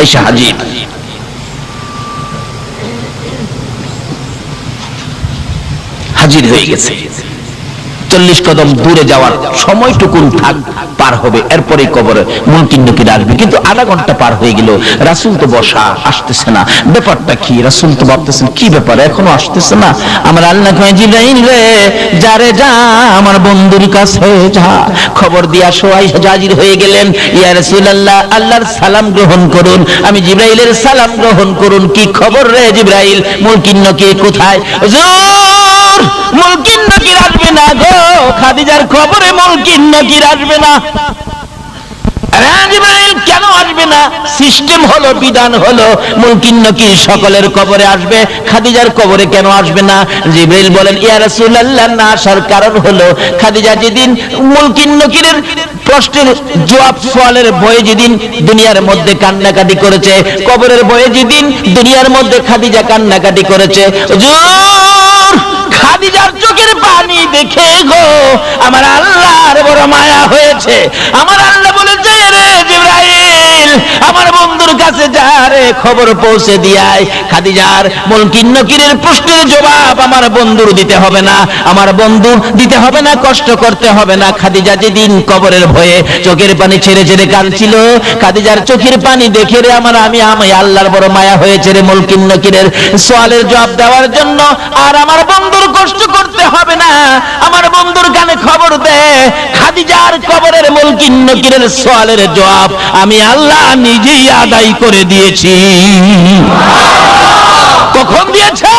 আয়েশা হাজির হয়ে গেছে। 40 কদম দূরে যাওয়ার সময়টুকুন থাক পার হবে, এরপরে কবরে মুনকির নকির আসবে। কিন্তু আধা ঘন্টা পার হয়ে গেল, রাসূল তো বসা, আসতেছে না। ব্যাপারটা কি? রাসূল তো ভাবতেছেন কি ব্যাপার, এখনো আসতেছে না। আমার আল্লাহ কয়, জিবরাইল রে, যা রে যা, আমার বন্ধুর কাছে যা, খবর দিয়ে আসো। আয়েশা হাজির হয়ে গেলেন। ইয়া রাসূলুল্লাহ, আল্লাহর সালাম গ্রহণ করুন। আমি জিবরাইলের সালাম গ্রহণ করুন। কি খবর রে জিবরাইল, মুনকির নকির কোথায়? হুজুর, মুনকির নকির আসবে না গো, খাদিজার খবরে মুনকির নকির আসবে না। জিবরাইল কেন আসবে না? সিস্টেম হলো, বিধান হলো, মুনকির নকির সকলের কবরে আসবে, খাদিজার কবরে কেন আসবে না? জিবরাইল বলেন, ইয়া রাসূলুল্লাহ, না আসার কারণ হলো খাদিজা যেদিন মুনকির নকিরের প্রশ্নের জবাব সওয়ালের ভয়ে যেদিন দুনিয়ার মধ্যে কান্নাকাটি করেছে, কবরের ভয়ে যেদিন দুনিয়ার মধ্যে খাদিজা কান্নাকাটি করেছে, হুজুর খাদিজার চোখের পানি দেখে গো আমার আল্লাহর বড় মায়া হয়েছে। আমার আল্লাহ বলেছে, রে জিবরাইল, আমার বন্ধুর কাছে যা রে, খবর পৌঁছে দিয়ায়, খাদিজার মুনকির নকিরের প্রশ্নের জবাব আমার বন্ধুর দিতে হবে না, আমার বন্ধু দিতে হবে না, কষ্ট করতে হবে না। খাদিজা যেদিন কবরের ভয়ে চোখের পানি ছেড়ে ছেড়ে কাঁদছিল, খাদিজার চোখের পানি দেখে রে আমি আল্লাহর বড় মায়া হয়েছে রে মুনকির নকিরের সওয়ালের জবাব দেওয়ার জন্য। আর আমার বন্ধুর কষ্ট করতে হবে না, আমার বন্ধুর কানে খবর দে, খাদিজার কবরের মুনকির নকিরের সওয়ালের জবাব আমি আল্লাহ নিজেই আদায় করে দিয়েছি। কখন দিয়েছে?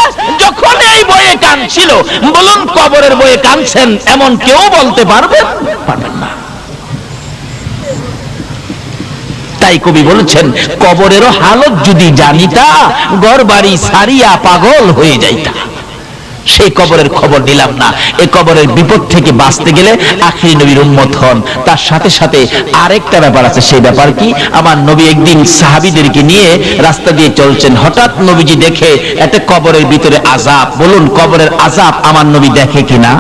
যখন এই বয়ে কাঁদছিল। বলুন, কবরের বয়ে কাঁদছেন এমন কেউ বলতে পারবেন না। তাই কবি বলেছেন, কবরেরও হালত যদি জানিতা, ঘর বাড়ি সারিয়া পাগল হয়ে যাইতা। সেই কবরের খবর নিলাম না। এই কবরের বিপদ থেকে বাঁচতে গেলে আখিরি নবীর উম্মত হন। তার সাথে সাথে আরেকটা ব্যাপার আছে। সেই ব্যাপার কি? আমার নবী একদিন সাহাবীদেরকে নিয়ে রাস্তা দিয়ে চলছেন, হঠাৎ নবীজি দেখে একটা কবরের ভিতরে আযাব। বলুন, কবরের আযাব আমার নবী দেখে কিনা?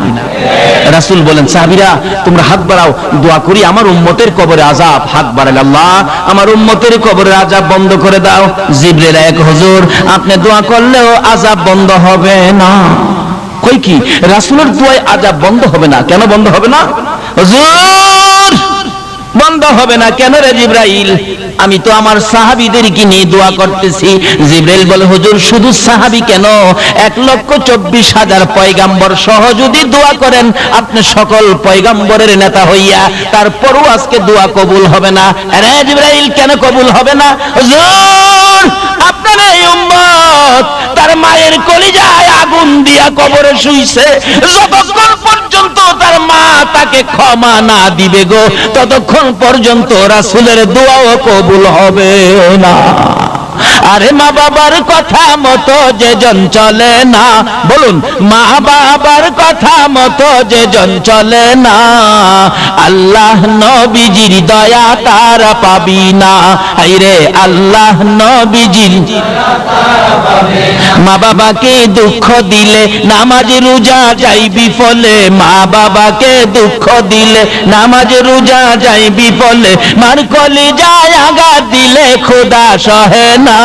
রাসূল বলেন, সাহাবীরা তোমরা হাত বাড়াও, দোয়া করি আমার উম্মতের কবরে আযাব। হাত বাড়ালে, আল্লাহ আমার উম্মতের কবরের আযাব বন্ধ করে দাও। জিবরাইল, এক হুজুর, আপনি দোয়া করলেও আযাব বন্ধ হবে না। কই কি? রাসূলের দোয়ায় আযাব বন্ধ হবে না? কেন বন্ধ হবে না হুজুর? বন্ধ হবে না কেন রে জিবরাইল? আমি তো আমার সাহাবীদেরকে নিয়ে দোয়া করতেছি। জিবরাইল বলে, হুজুর শুধু সাহাবী কেন, 1,24,000 পয়গাম্বর সহ যদি দোয়া করেন আপনি সকল পয়গাম্বরের নেতা হইয়া, তারপরও আজকে দোয়া কবুল হবে না। আরে জিবরাইল, কেন কবুল হবে না? হুজুর আপনার এই উম্মত তার মায়ের কলিজায় আগুন দিয়া কবরে শুইছে, যতক্ষণ পর্যন্ত তার মা তাকে ক্ষমা না দিবে গো, ততক্ষণ পর্যন্ত রাসূলের দোয়াও কবুল হবে না। আরে মা বাবার কথা মতো যে জন চলে না, বলুন, মা বাবার কথা মতো যে জন চলে না, আল্লাহ নবীজির দয়া তার পাবি না। আইরে আল্লাহ নবীজির মা বাবাকে দুঃখ দিলে নামাজ রোজা যাইবি ফলে, মা বাবাকে দুঃখ দিলে নামাজ রোজা যাইবি ফলে, মার কলিজায় আঘাত দিলে খোদা সহে না,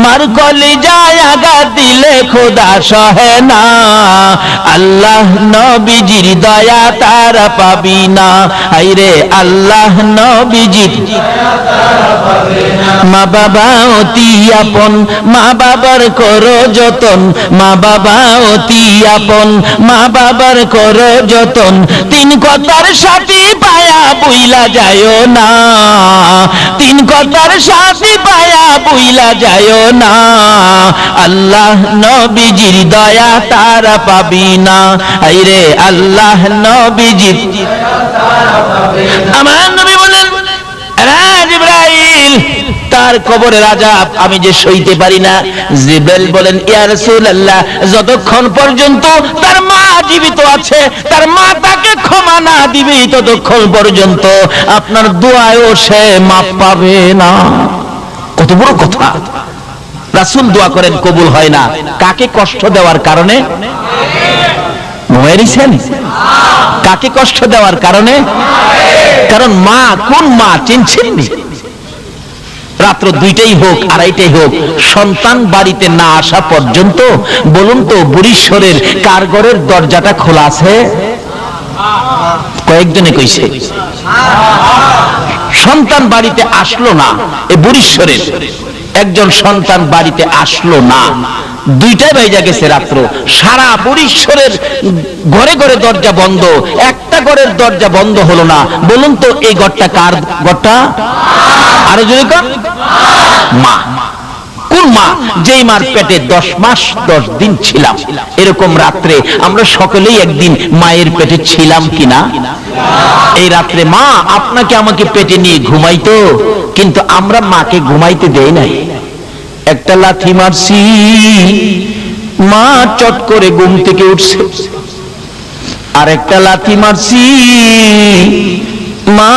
মার কলিজায় আঘাত দিলে খোদা সহে না, আল্লাহ নবীজির দয়া তার পাবি না। আইরে আল্লাহ নবীজির মা বাবা অতি আপন, মা বাবার করো যতন, মা বাবা অতি আপন, মা বাবার করো যতন, তিন কথার সাথী পায়া বুইলা যায়ও না, তিন কথার সাথী পায়া বুইলা যায়ও না, আল্লাহ নবীজির দয়া তারা পাবি না। আইরে আল্লাহ নবীজির। আমার নবী বলেন, জিবরাইল তার কবরের আযাব আমি যে সইতে পারি না। জিবরাইল বলেন, ইয়া রাসূলুল্লাহ, যতক্ষণ পর্যন্ত তার মা জীবিত আছে, তার মা তাকে ক্ষমা না দিবে, ততক্ষণ পর্যন্ত আপনার দোয়ায়ও সে মাপ পাবে না। কত বড় কথা! রাসূল দোয়া করেন, কবুল হয় না। কাকে কষ্ট দেওয়ার কারণে? মরেছেন কাকে কষ্ট দেওয়ার কারণে? কারণ মা, কোন মা চিনছেন? রাত্র 2টাই হোক 2:30টাই হোক, সন্তান বাড়িতে না আসা পর্যন্ত বলুন তো বুড়িশ্বরের কার ঘরের দরজাটা খোলা আছে? কয়েকজনে কইছে সন্তান বাড়িতে আসলো না। এই বুড়িশ্বরের একজন সন্তান বাড়িতে আসলো না, 2টায় বাইজা গেছে রাত্র। সারা বুড়িশ্বরের ঘরে ঘরে দরজা বন্ধ, একটা ঘরের দরজা বন্ধ হলো না। বলুন তো এই ঘরটা কার ঘরটা? আরো জোরে কর। মা। কোন মা? যেই মার পেটে 10 মাস 10 দিন ছিলাম। এরকম রাত্রে আমরা সকলেই একদিন মায়ের পেটে ছিলাম কিনা? এই রাত্রে মা আপনাকে আমাকে পেটে নিয়ে ঘুমাইতো, কিন্তু আমরা মাকে ঘুমাইতে দেই নাই। একটা লাথি মারছি, মা চট করে ঘুম থেকে উঠছে। আর একটা লাথি মারছি, মা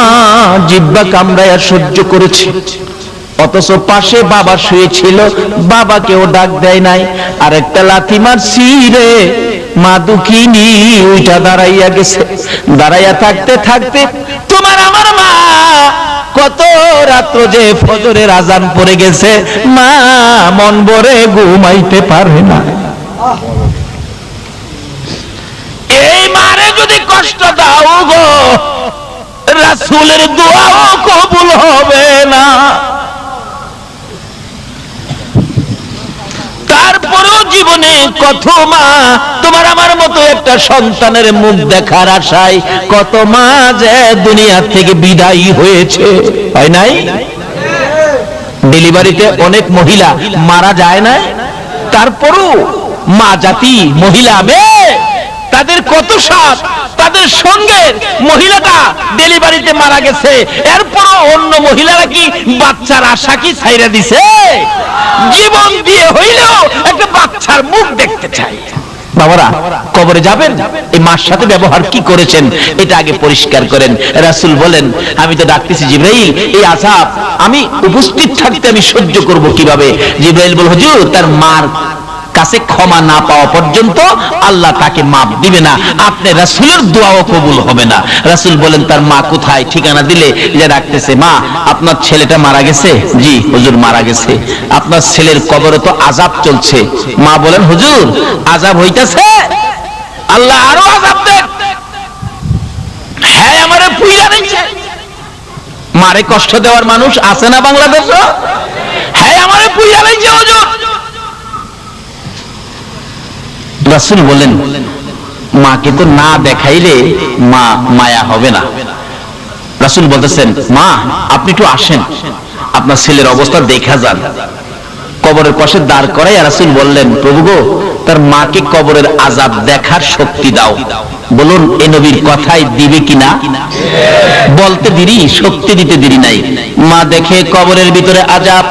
জিহ্বা কামড়ায়া সহ্য করেছে। অথচ পাশে বাবা শুয়েছিল, বাবাকেও ডাক দেয় নাই। আর একটা লাথি মারছি রে, মা দুঃখিনী ওইটা দাঁড়াইয়া গেছে। দাঁড়াইয়া থাকতে থাকতে তোমার আমার মা কত রাত্র যে ফজরের আজান পড়ে গেছে, মা মন ভরে ঘুমাইতে পারে না। এই মারে যদি কষ্ট দাও গো, রাসূলের দোয়াও কবুল হবে না। তারপরেও জীবনে কত মা তোমার আমার মতো একটা সন্তানের মুখ দেখার আশায় কত মা যে দুনিয়া থেকে বিদায়ী হয়েছে, হয় নাই? ডেলিভারিতে অনেক মহিলা মারা যায় না, তারপরও মা জাতি মহিলা মেয়ে তাদের কত সাথ, তাদের সঙ্গে মহিলাটা ডেলিভারিতে মারা গেছে, এরপরও অন্য মহিলারা কি বাচ্চার আশা কি ছাইরা দিছে? জীবন দিয়ে হইলেও একটা বাচ্চার মুখ দেখতে চাই। বাবারা কবরে যাবেন, এই মার সাথে ব্যবহার কি করেছেন এটা আগে পরিষ্কার করেন। রাসূল বলেন, আমি তো ডাকতেছি জিবরাইল, এই আযাব আমি উপস্থিত থাকতে আমি সহ্য করব কিভাবে? জিবরাইল বল, হুজুর তার মার কাছে ক্ষমা না পাওয়া পর্যন্ত আল্লাহ তাকে মাফ দিবে না, আপনি রাসূলের দোয়াও কবুল হবে না। রাসূল বলেন, তার মা কোথায়? ঠিকানা দিলে যে ডাকতেছে, মা আপনার ছেলেটা মারা গেছে। জি হুজুর মারা গেছে। আপনার ছেলের কবরে তো আযাব চলছে। মা বলেন, হুজুর আযাব হইতাছে, আল্লাহ আরো আযাব দেন। হ্যাঁ আমারে পুইরা দিচ্ছে। মারে কষ্ট দেওয়ার মানুষ আছে না বাংলাদেশে? হ্যাঁ আমারে পুইরা দিচ্ছে হুজুর। রাসূল বলেন, মাকে তো না দেখাইলে মা মায়া হবে না। রাসূল বলতেছেন, মা আপনি একটু আসেন, আপনার ছেলের অবস্থা দেখা যান। কবরের পাশে দাঁড় করাই রাসূল বললেন, প্রভু গো তার মাকে কবরের আযাব দেখার শক্তি দাও। বলুন এ নবীর কথায় দিবে কিনা? বলতে দেরি, শক্তি দিতে দেরি নাই। মা দেখে কবরের ভিতরে আযাব,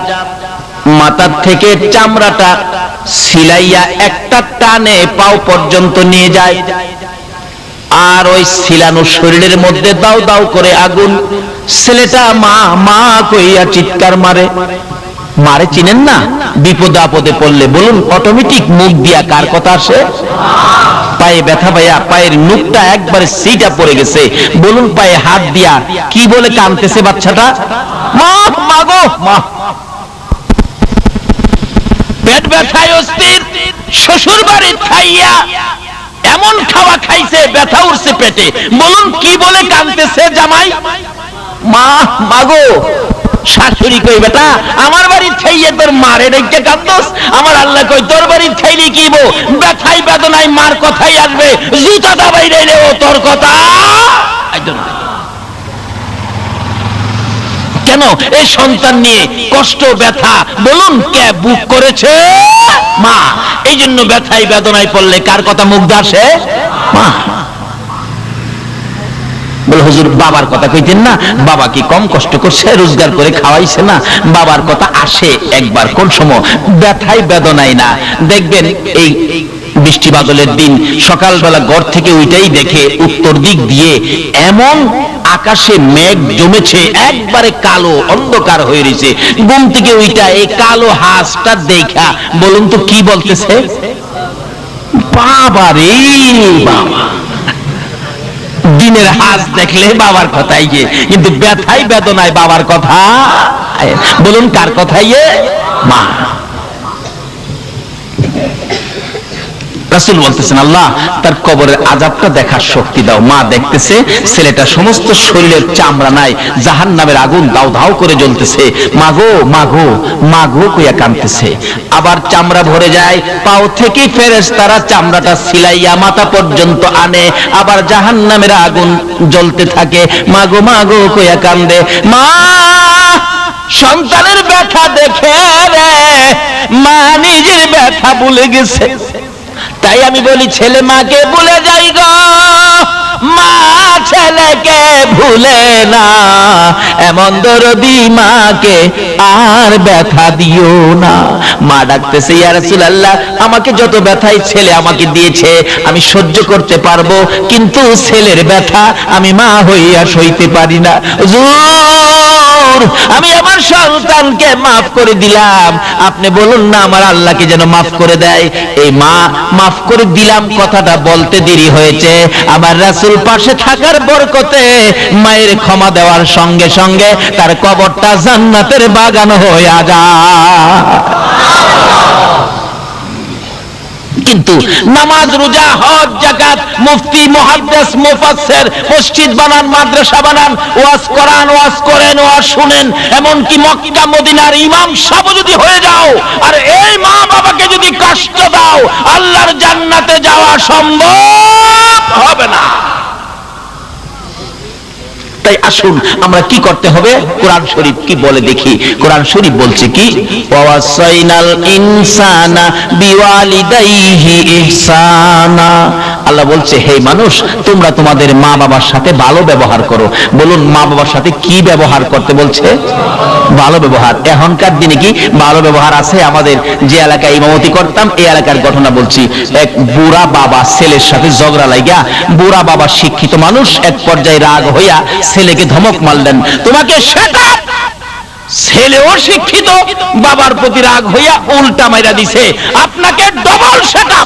মাথার থেকে চামড়াটা সিলাইয়া একটা টানে পাও পর্যন্ত নিয়ে যায়। আর ওই সিলানো শরীরের মধ্যে দাও দাও করে আগুন। ছেলেটা মা মা কইয়া চিৎকার মারে। মারে চিনেন না? বিপদ আপদে পড়লে বলুন অটোমেটিক মুখ দিয়া কার কথা আসে? পায়ে ব্যথা পাইয়া পায়ের নুকটা একবারে সিটা পড়ে গেছে, বলুন পায়ে হাত দিয়া কি বলে কাঁদতেছে বাচ্চাটা? মা মা গো মা। পেট ব্যথায় অস্থির, শ্বশুর বাড়ি খাইয়া এমন খাওয়া খাইছে ব্যথা উঠছে পেটে, বলুন কি বলে কাঁদতেছে জামাই? মা মাগো। শাশুড়ি কই, বেটা আমার বাড়ি খাইয়ে তোর মারে ডেকে কাঁদছস? আমার আল্লাহ কই, তোর বাড়ি খাইলে কি বো, ব্যথাই বেদনায় মার কথাই আসবে, জুতা দাবাই রে ও তোর কথা। কেন এই সন্তান নিয়ে কষ্ট ব্যথা বলুন কে বুক করেছে? মা। এই জন্য ব্যথায় বেদনায় পড়লে কার কথা মুখ আসে? মা। বলে হুজুর বাবার কথা কইতেন না, বাবা কি কম কষ্ট করছে, রোজগার করে খাওয়াইছে না? বাবার কথা আসে একবার কোন সময়, ব্যথায় বেদনায় না। দেখবেন এই বৃষ্টি বাদলের দিন সকালবেলা ঘর থেকে ওইটাই দেখে উত্তর দিক দিয়ে এমন আকাশে মেঘ জমেছে, একবারে কালো অন্ধকার হয়ে রয়েছে। ঘুম থেকে ওইটা এই কালো হাঁসটা দেখা বলুন তো কি বলতেছে? বাবা রে বাবা। দিনের হাঁস দেখলে বাবার কথাই গিয়ে, কিন্তু ব্যথায় বেদনায় বাবার কথা খায়। বলুন কার কথাই? মা। রাসূল বলতেছেন আল্লাহ তার কবরের আযাবটা দেখার শক্তি দাও। মা দেখতেছে ছেলেটা সমস্ত শরীরের চামড়া নাই, জাহান্নামের আগুন দাউ দাউ করে জ্বলতেছে। মাগো মাগো মাগো কইয়া কাঁদতেছে। আবার চামড়া ভরে যায়, পাও থেকে ফেরেশতারা চামড়াটা সিলাইয়া মাথা পর্যন্ত আনে, আবার জাহান্নামের আগুন জ্বলতে থাকে। মাগো মাগো কইয়া কান্দে। মা সন্তানের ব্যথা দেখে রে মা নিজের ব্যথা ভুলে গেছে। তাই আমি বলি ছেলে মাকে ভুলে যাই গো, মা ছেলেকে ভুলে না। এমন দরদি মাকে আর ব্যথা দিও না। মা ডাকতেছে ইয়া রাসূলুল্লাহ আমাকে যত ব্যথাই ছেলে আমাকে দিয়েছে আমি সহ্য করতে পারবো, কিন্তু ছেলের ব্যথা আমি মা হইয়া সইতে পারি না। হুজুর আমি আমার সন্তানকে মাফ করে দিলাম, আপনি বলুন না আমার আল্লাহকে যেন মাফ করে দেয়। এই মা মাফ করে দিলাম কথাটা বলতে দেরি হয়েছে, আমার রাসূল পাশে থাকার বরকতে মায়ের ক্ষমা দেওয়ার সঙ্গে সঙ্গে তার কবরটা জান্নাতের বাগান হয়ে যায়। কিন্তু নামাজ রোজা হজ যাকাত মুফতি মুহাদ্দিস মুফাসসির মসজিদ বানান মাদ্রাসা বানান ওয়াজ কোরআন ওয়াজ করেন ওয়াজ শুনেন, এমন কি মক্কা মদিনার ইমাম সাহেব যদি হয়ে যাও আর এই মা বাবাকে যদি কষ্ট দাও আল্লাহর জান্নাতে যাওয়া সম্ভব হবে না। তাই আসুন আমরা কি করতে হবে, কোরআন শরীফ কি বলে দেখি। কোরআন শরীফ বলছে কি ওয়াসাইনাল ইনসানা বিওয়ালিদাইহি ইহসানা। আল্লাহ বলছে হে মানুষ তোমরা তোমাদের মা বাবার সাথে ভালো ব্যবহার করো। বলুন মা বাবার সাথে কি ব্যবহার করতে বলছে? ভালো ব্যবহার। এখনকার দিনে কি ভালো ব্যবহার আছে? আমাদের যে এলাকায় ইমামতি করতাম এই এলাকার ঘটনা বলছি। এক বুড়া বাবা ছেলের সাথে ঝগড়া লাগিয়া, বুড়া বাবা শিক্ষিত মানুষ এক পর্যায়ে রাগ হইয়া ছেলেকে ধমক মারলেন, তোমাকে সেটা। ছেলেও শিক্ষিত, বাবার প্রতি রাগ হইয়া উল্টা মাইরা দিছে, আপনাকে ডবল সেটা।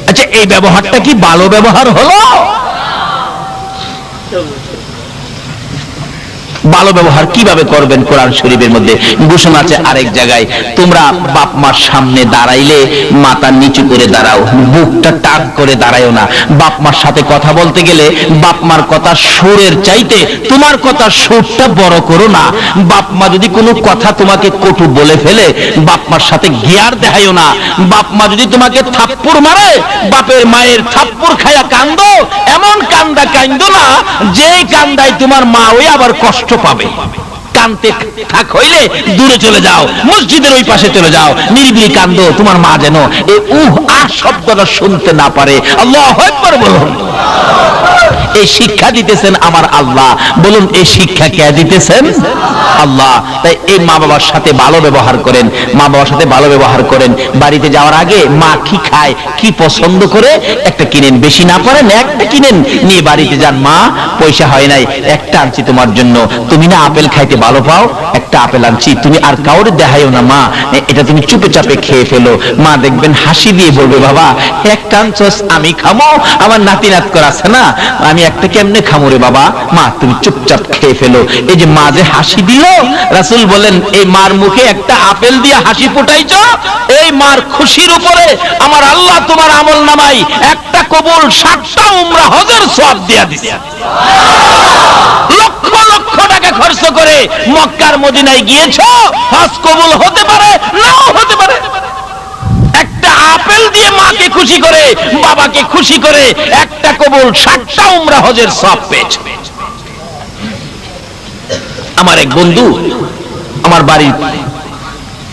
আচ্ছা এই ব্যবহারটা কি ভালো ব্যবহার হলো? ভালো ব্যবহার কিভাবে করবেন? কোরআন শরীফের মধ্যে ঘোষণা আছে আরেক জায়গায়, তোমরা বাপ মার সামনে দাঁড়াইলে মাথা নিচু করে দাঁড়াও, বুকটা টান করে দাঁড়ায়ও না। বাপ মার সাথে কথা বলতে গেলে বাপ মার কথা সুরের চাইতে তোমার কথা সুরটা বড় করো না। বাপ মা যদি কোনো কথা তোমাকে কটু বলে ফেলে বাপ মার সাথে গিয়ার দেখাইও না। বাপ মা যদি তোমাকে থাপ্পড় মারে বাপের মায়ের থাপ্পড় খায়া কান্দো, এমন কান্দা কান্দো না যে কান্দায় তোমার মা ওই আবার কষ্ট পাবে। কানতে থাক হইলে দূরে চলে যাও, মসজিদের ওই পাশে চলে যাও, নিরিবিলি কান্দো, তোমার মা যেন এই শব্দটা শুনতে না পারে। আল্লাহু আকবার বলুন। এই শিক্ষা দিতেছেন আমার আল্লাহ। বলুন এই শিক্ষা কে দিতেছেন? আল্লাহ। তাই এই মা বাবার সাথে ভালো ব্যবহার করেন, মা বাবার সাথে ভালো ব্যবহার করেন। বাড়িতে যাওয়ার আগে মা কি খায় কি পছন্দ করে একটা কিনেন, বেশি না পারেন একটা কিনেন, নিয়ে বাড়িতে যান। মা পয়সা হয় নাই, একটা আনছি তোমার জন্য, তুমি না আপেল খাইতে ভালো পাও, একটা আপেল আনছি, তুমি আর কাউরে দেখাইও না মা, এটা তুমি চুপে চাপে খেয়ে ফেলো। মা দেখবেন হাসি দিয়ে বলবে বাবা একটা আনছস আমি খামো, আমার নাতি নাত করা আছে না, আমি একটা কেমনে খামো রে বাবা, মা তুমি চুপচাপ খেয়ে ফেলো। এই যে মা যে হাসি দিল, রাসূল বলেন এই মার মুখে একটা আপেল দিয়ে হাসি ফুটাইছো, এই মার খুশির উপরে আমার আল্লাহ তোমার আমল নামাই একটা কবুল 60টা উমরা হজের সওয়াব দিয়া দিছে। লক্ষ লক্ষ টাকা খরচ করে মক্কার মদিনায় গিয়েছো, হজ কবুল হতে পারে নাও হতে পারে। একটা আপেল দিয়ে মাকে খুশি করে বাবাকে খুশি করে একটা কবুল 60টা উমরা হজের সওয়াব পেয়েছে। আমার এক বন্ধু আমার বাড়ির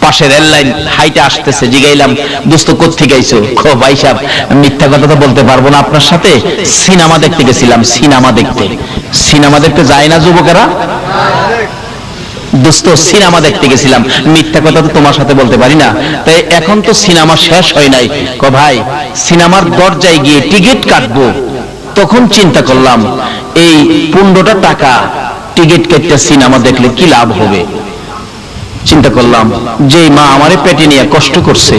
পাশে রেল লাইন হাইটে আসতেছে, জিগাইলাম দোস্ত কোত্থেকে আইছো? খো ভাই সাহেব মিথ্যা কথা তো বলতে পারবো না আপনার সাথে, সিনেমা দেখতে গেছিলাম। সিনেমা দেখতে যায় না যুবকেরা? দোস্ত সিনেমা দেখতে গেছিলাম, মিথ্যা কথা তো তোমার সাথে বলতে পারি না। তাই এখন তো সিনেমা শেষ হয় নাই। কো ভাই সিনেমার দরজায় গিয়ে টিকিট কাটবো, তখন চিন্তা করলাম এই 15টা টাকা টিকিট কেটে সিনেমা দেখলে কি লাভ হবে। চিন্তা করলাম যে মা আমারে পেটে নিয়ে কষ্ট করছে,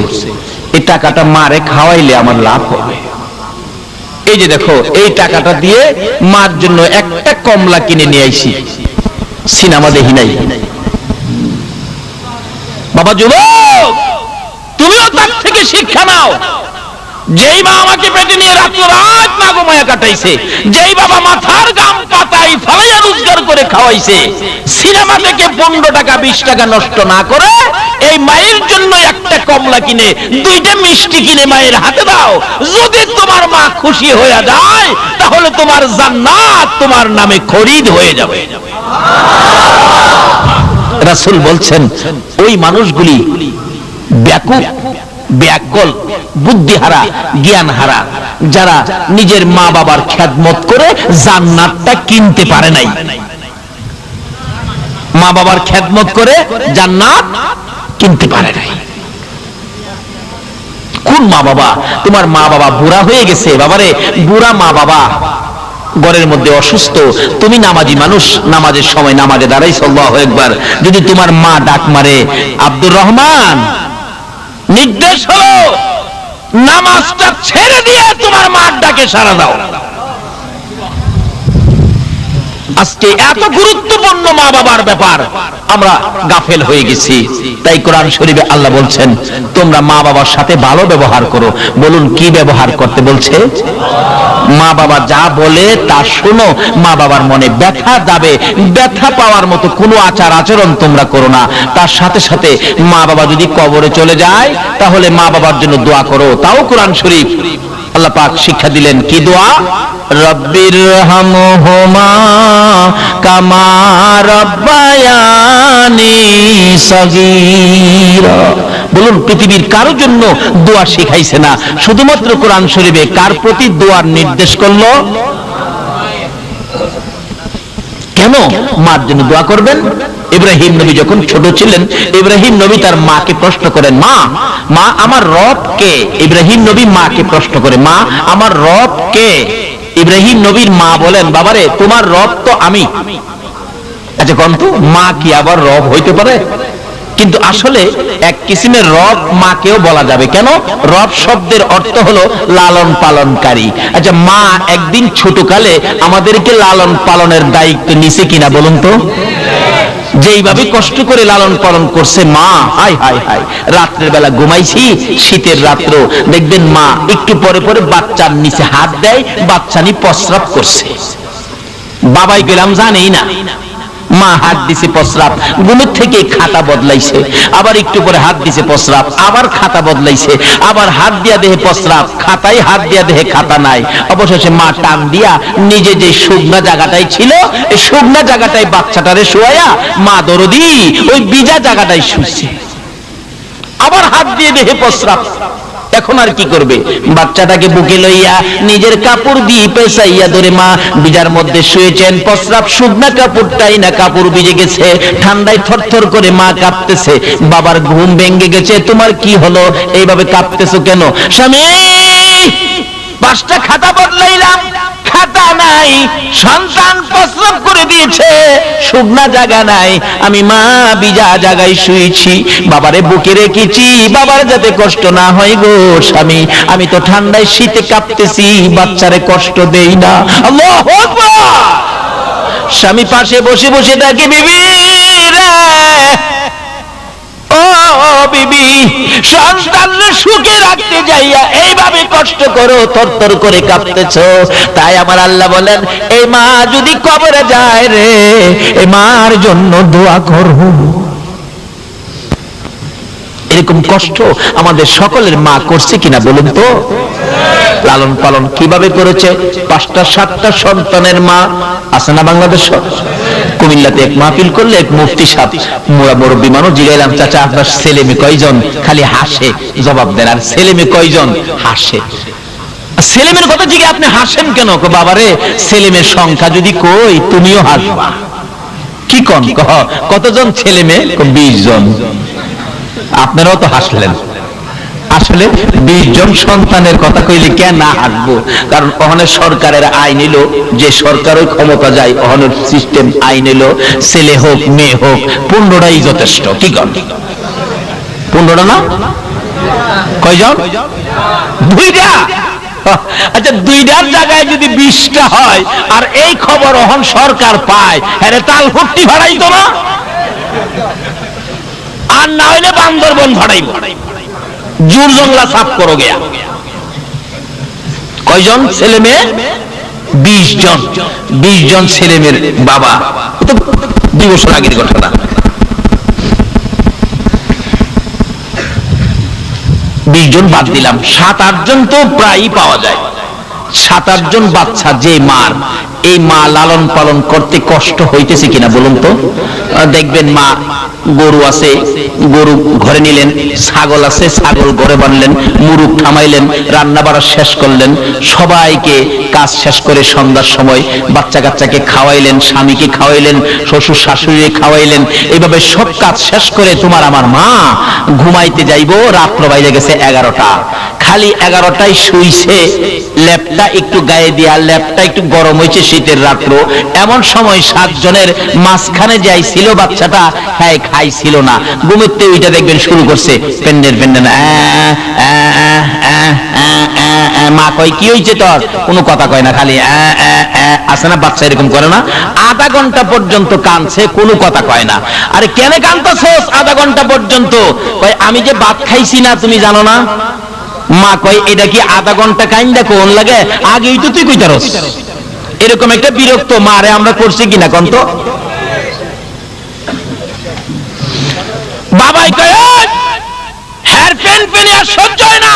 এই টাকাটা মারে খাওয়াইলে আমার লাভ হবে। এই যে দেখো এই টাকাটা দিয়ে মার জন্য একটা কমলা কিনে নিয়ে আইছি, সিনেমা দেখি নাই। বাবা যুবক, তুমিও তার থেকে শিক্ষা নাও। যেই মা আমাকে পেটে নিয়ে রাত্র রাত না ঘুমায়া কাটাইছে, যেই বাবা মাথার গাম পাতাই ফালাইয়া রোজগার করে খাওয়াইছে, সিনেমা থেকে 15 টাকা 20 টাকা নষ্ট না করে এই মায়ের জন্য একটা কমলা কিনে 2টা মিষ্টি কিনে মায়ের হাতে দাও। যদি তোমার মা খুশি হয়ে যায়, তাহলে তোমার জান্নাত তোমার নামে খরিদ হয়ে যাবে। রাসূল বলছেন, ওই মানুষগুলি ব্যাকুল, ব্যাকল, বুদ্ধিহারা, জ্ঞানহারা, যারা নিজের মা বাবার খেদমত করে জান্নাতটা কিনতে পারে নাই। মা বাবার খেদমত করে জান্নাত কিনতে পারে নাই। কোন মা বাবা? তোমার মা বাবা বুড়া হয়ে গেছে, বাবারে বুড়া মা বাবা ঘরের মধ্যে অসুস্থ, তুমি নামাজি মানুষ, নামাজের সময় নামাজে দাঁড়াইছো, আল্লাহু আকবার, যদি তোমার মা ডাক মারে, আব্দুর রহমান, নির্দেশ হলো নামাজটা ছেড়ে দিয়ে তোমার মার ডাকে সাড়া দাও। আজকে এত গুরুত্বপূর্ণ মা বাবার ব্যাপার আমরা গাফেল হয়ে গেছি। তাই কোরআন শরীফে আল্লাহ বলছেন, তোমরা মা বাবার সাথে ভালো ব্যবহার করো। বলুন কি ব্যবহার করতে বলছে? মা বাবা যা বলে তা শোনো। মা বাবার মনে ব্যথা যাবে, ব্যথা পাওয়ার মতো কোনো আচার আচরণ তোমরা করো না। তার সাথে সাথে মা বাবা যদি কবরে চলে যায়, তাহলে মা বাবার জন্য দোয়া করো। তাও কোরআন শরীফ আল্লাহ পাক শিক্ষা দিলেন, কি দোয়া? রব্বির হামহুমা কামা রাব্বায়ানি সগীরা। বলুন, পৃথিবীর কারো জন্য দোয়া শিখাইছে না, শুধুমাত্র কোরআন শরীফে কার প্রতি দোয়ার নির্দেশ করলো? কেন মার জন্য দোয়া করবেন? ইব্রাহিম নবী যখন ছোট ছিলেন, ইব্রাহিম নবী তার মাকে প্রশ্ন করেন, মা, মা আমার রব কে? ইব্রাহিম নবী মাকে প্রশ্ন করে, মা আমার রব কে? ইব্রাহিম নবীর মা বলেন, বাবারে তোমার রব তো আমি। আচ্ছা কোন তো, মা কি আবার রব হইতে পারে? কিন্তু আসলে এক কিসিমের রব মাকেও বলা যাবে। কেন? রব শব্দের অর্থ হলো লালন পালনকারী। আচ্ছা, মা একদিন ছোটকালে আমাদেরকে লালন পালনের দায়িত্ব নিছে কিনা বলুন তো? যেইভাবে কষ্ট করে লালন পালন করছে মা, হাই হাই হাই, রাত্রের বেলা ঘুমাইছি, শীতের রাত্র, দেখবেন মা একটু পরে পরে বাচ্চার নিচে হাত দেয়, বাচ্চা নি প্রস্রাব করছে, বাবাই গেলাম জানেই না, মা হাত দিছে প্রস্রাব, ঘুমের থেকে খাতা বদলাইছে, আবার একটু পরে হাত দিছে প্রস্রাব, আবার খাতা বদলাইছে, আবার হাত দিয়া দেহে প্রস্রাব, খাতায় হাত দিয়া দেহে খাতা নাই। অবশেষে মা টান দিয়া নিজে যে শুকনা জায়গাটাই ছিল, এই শুকনা জায়গাটাই বাচ্চাটারে শোয়া মা দরদি ওই ভিজা জায়গাটাই শুচ্ছে, আবার হাত দিয়ে দেহে প্রস্রাব। এখন আর কি করবে? বাচ্চাটাকে বুকে লইয়া নিজের কাপড় দিয়ে পেঁচাইয়া ধরে মা বিজার মধ্যে শুয়েছেন, প্রস্রাব শুকনা কাপড়টাই না, কাপড় ভিজে গেছে, ঠান্ডায় থরথর করে মা কাঁপতেছে। বাবার ঘুম ভেঙে গেছে, তোমার কি হলো, এইভাবে কাঁপতেছো কেন? স্বামী, 5টা খাতা বদলাইলাম, খাতা নাই, সন্তান প্রস্রাব করে দিয়েছে, শুকনা জায়গা নাই, আমি মা বিজা জায়গায় শুয়েছি, বাবারে বুকে রেখেছি, বাবার যাতে কষ্ট না হয় গো স্বামী, আমি তো ঠান্ডায় শীতে কাঁপতেছি, বাচ্চারে কষ্ট দেই না। আল্লাহু আকবার। স্বামী পাশে বসে বসে ডাকে, বিবি রে, ও বিবি, সন্তানকে সুখে রাখতে যাইয়া এইভাবে কষ্ট করো, থরথর করে কাঁপতেছো। তাই আমার আল্লাহ বলেন, এই মা যদি কবরে যায় রে, এই মার জন্য দোয়া করো। এরকম কষ্ট আমাদের সকলের মা করছে কিনা বলুন তো? লালন পালন কিভাবে করেছে? 5টা 7টা সন্তানের মা আছে না বাংলাদেশ? কুমিল্লাতে এক মাহফিল করলে এক মুফতি সাহেব মুরব্বী মানুষ, জিগাইলাম, চাচা আপনার ছেলে মেয়ে কয়জন? খালি হাসে জবাব দেন, আর ছেলে মেয়ে কয়জন? হাসে। ছেলে মেয়ের কথা জিগে আপনি হাসেন কেন? বাবারে ছেলে মেয়ের সংখ্যা যদি কই, তুমিও হাসবা। কি কন? কতজন ছেলে মেয়ে? 20 জন। আপনারাও তো হাসলেন। আসলে 20 জন সন্তানের কথা কইলে কে না হাসবো? কারণ ওখানে সরকারের আইন এলো, যে সরকারের ক্ষমতা যায়, ওখানে সিস্টেম আইন এলো, ছেলে হোক মেয়ে হোক 15টাই যথেষ্ট। কি কন? 15টা না? কয়জন? 2টা। আচ্ছা, দুইটার জায়গায় যদি 20টা হয় আর এই খবর অহন সরকার পায়, হ্যাঁ তাল ফুটি ভাড়াইতো না, আর না হইলে বান্দরবন ভাড়াইব, জুর জংলা সাফ করো গিয়া। কয়জন ছেলে মেয়ে? 20 জন। 20 জন ছেলে মেয়ের বাবা। 2 বছর আগের ঘটনা। 20 জন বাদ দিলাম, 7-8 জন তো প্রায়ই পাওয়া যায়। 7-8 জন বাচ্চা যে মার, এই মা লালন পালন করতে কষ্ট হইতেছে কিনা বলুন তো? দেখবেন মা গরু আছে, গরু ঘরে নিলেন, ছাগল আছে, ছাগল ঘরে বানলেন, মুরুগ থামাইলেন, রান্না বাড়া শেষ করলেন, সবাইকে কাজ শেষ করে সন্ধ্যার সময় বাচ্চা কাচ্চাকে খাওয়াইলেন, স্বামীকে খাওয়াইলেন, শ্বশুর শাশুড়ি খাওয়াইলেন, এইভাবে সব কাজ শেষ করে তোমার আমার মা ঘুমাইতে যাইবো, রাত্র বাইরে গেছে 11টা। খালি 11টায় শুইছে, ল্যাপটা একটু গায়ে দিয়া, ল্যাপটা একটু গরম হয়েছে শীতের রাত্র, এমন সময় 7 জনের মাঝখানে যাইছিল বাচ্চাটা, হ্যাঁ খাইছিল না, ঘুমোতে ওইটা দেখবেন শুরু করছে পেন্ডের পেন্ডেন। মা কয় কি হয়েছে তোর? কোনো কথা কয় না, খালি আছে না বাচ্চা এরকম করে না? আধা ঘন্টা পর্যন্ত কাঁদছে, কোনো কথা কয় না। আরে কেন কাঁদতেছস আধা ঘন্টা পর্যন্ত? কয় আমি যে ভাত খাইছি না, তুমি জানো না? মা কয় এটা কি আধা ঘন্টা কাইন্দা কোন লাগে? আগেই তো তুই কইতারস। এরকম একটা বিরক্ত মারে আমরা করছি কিনা কোন তো? বাবাই কয় হেয়ার পেন পেনে আর সহ্য হয় না,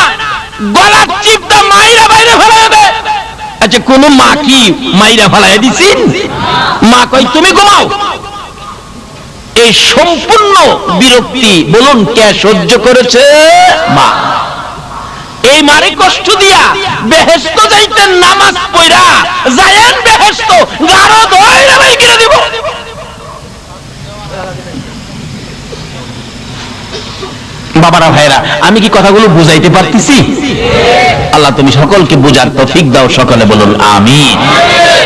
গলার চিপটা মাইরা বাইরে ফেলা হবে। আচ্ছা, কোন মা কি মাইরা ফেলাই দিছেন? মা কয় তুমি ঘুমাও। এই সম্পূর্ণ বিরক্তি বলুন কে সহ্য করেছে? মা। এই মারে কষ্ট দিয়া বেহেশত যাইতেন নামাজ পড়া, যায়েন বেহেশত গারো ধইরা বাইরে দিব। বাবারা ভাইরা, আমি কি কথাগুলো বুঝাইতে পারতেছি? আল্লাহ তুমি সকলকে বুঝার তৌফিক দাও, সকলে বলুন আমিন।